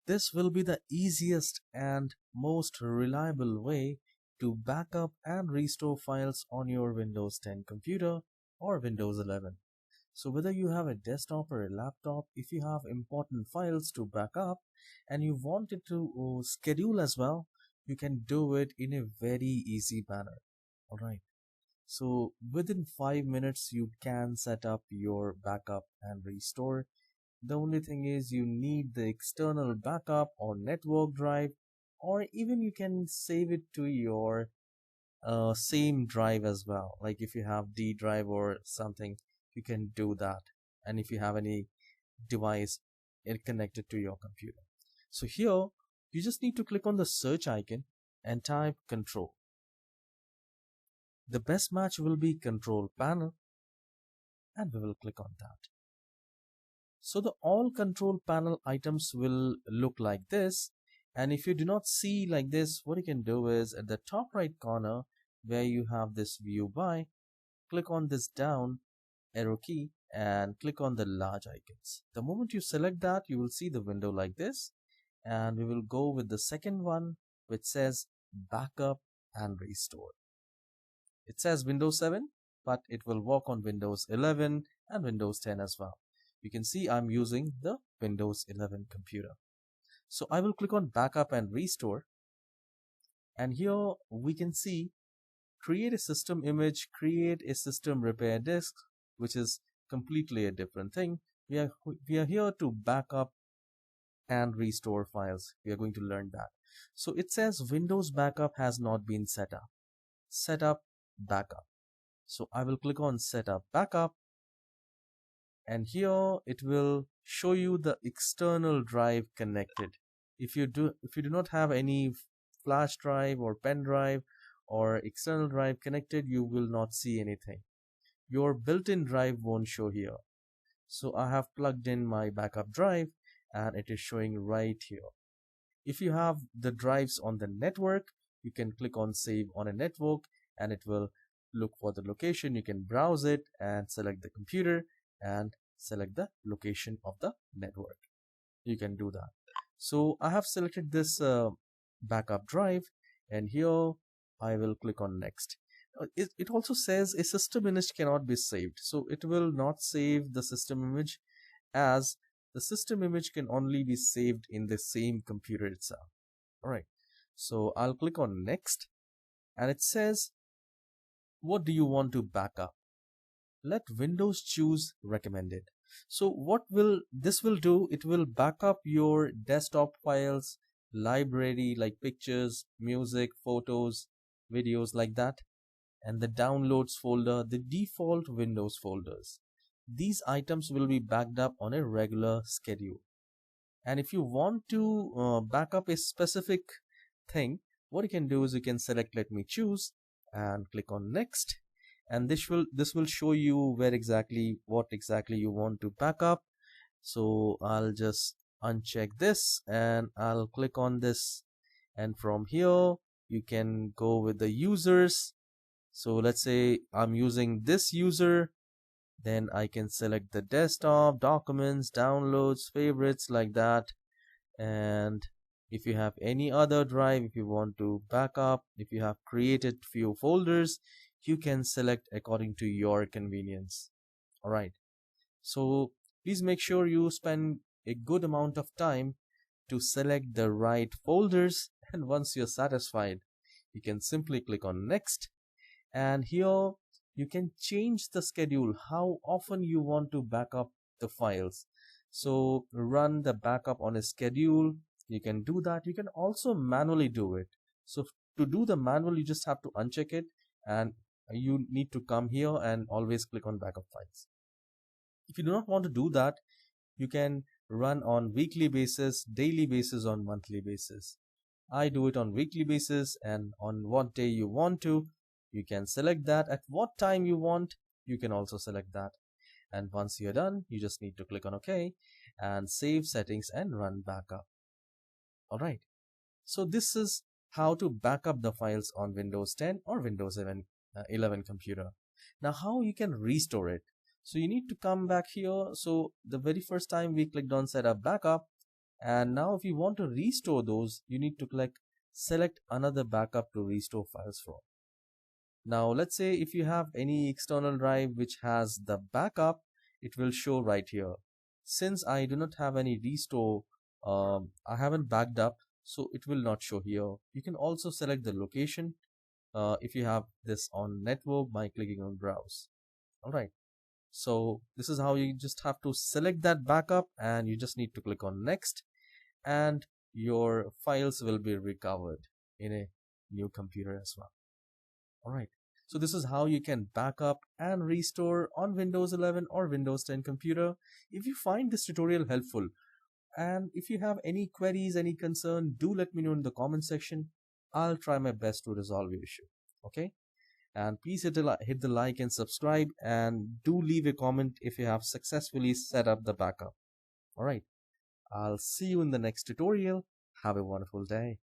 This will be the easiest and most reliable way to backup and restore files on your Windows 10 computer or Windows 11. So whether you have a desktop or a laptop, if you have important files to back up and you want it to schedule as well, you can do it in a very easy manner. Alright. So within 5 minutes, you can set up your backup and restore. The only thing is you need the external backup or network drive, or even you can save it to your same drive as well. Like if you have D drive or something, you can do that. And if you have any device connected to your computer. So here, you just need to click on the search icon and type control. The best match will be control panel, and we will click on that. So the all control panel items will look like this. And if you do not see like this, what you can do is at the top right corner where you have this view by, click on this down arrow key and click on the large icons. The moment you select that, you will see the window like this. And we will go with the second one, which says backup and restore. It says Windows 7, but it will work on Windows 11 and Windows 10 as well. You can see I'm using the Windows 11 computer. So I will click on backup and restore. And here we can see create a system image, create a system repair disk, which is completely a different thing. We are here to back up and restore files. We are going to learn that. So it says Windows backup has not been set up. Set up backup. So I will click on setup backup, and here it will show you the external drive connected. If you do not have any flash drive or pen drive or external drive connected, you will not see anything. Your built-in drive won't show here. So I have plugged in my backup drive and it is showing right here. If you have the drives on the network, you can click on save on a network and it will look for the location. You can browse it and select the computer and select the location of the network. You can do that. So I have selected this backup drive, and here I will click on next. It also says a system image cannot be saved. So it will not save the system image, as the system image can only be saved in the same computer itself. Alright, so I'll click on next, and it says, what do you want to back up? Let Windows choose recommended. So what will this do? It will back up your desktop files, library like pictures, music, photos, videos like that, and the downloads folder, the default Windows folders. These items will be backed up on a regular schedule. And if you want to back up a specific thing, what you can do is you can select let me choose and click on next, and this will show you what exactly you want to back up. So I'll just uncheck this and I'll click on this, and from here you can go with the users. So let's say I'm using this user, then I can select the desktop, documents, downloads, favorites like that. And if you have any other drive, if you want to back up, if you have created few folders, you can select according to your convenience. Alright, so please make sure you spend a good amount of time to select the right folders, and once you're satisfied, you can simply click on next, and here you can change the schedule, how often you want to back up the files. So run the backup on a schedule, you can do that. You can also manually do it. So to do the manual, you just have to uncheck it, and you need to come here and always click on backup files. If you do not want to do that, you can run on weekly basis, daily basis, on monthly basis. I do it on weekly basis, and on what day you want to, you can select that. At what time you want, you can also select that. And once you're done, you just need to click on OK and save settings and run backup. Alright, so this is how to back up the files on Windows 10 or Windows 11 computer. Now how you can restore it? So you need to come back here. So the very first time we clicked on setup backup, And now if you want to restore those, you need to select another backup to restore files from. Now let's say if you have any external drive which has the backup, it will show right here. Since I do not have any restore, I haven't backed up, so it will not show here. You can also select the location if you have this on network by clicking on browse. Alright, so this is how you just have to select that backup, and you just need to click on next, and your files will be recovered in a new computer as well. Alright, so this is how you can back up and restore on Windows 11 or Windows 10 computer. If you find this tutorial helpful, and if you have any queries, any concern, do let me know in the comment section. I'll try my best to resolve your issue. Okay? And please hit the like and subscribe, and do leave a comment if you have successfully set up the backup. Alright, I'll see you in the next tutorial. Have a wonderful day.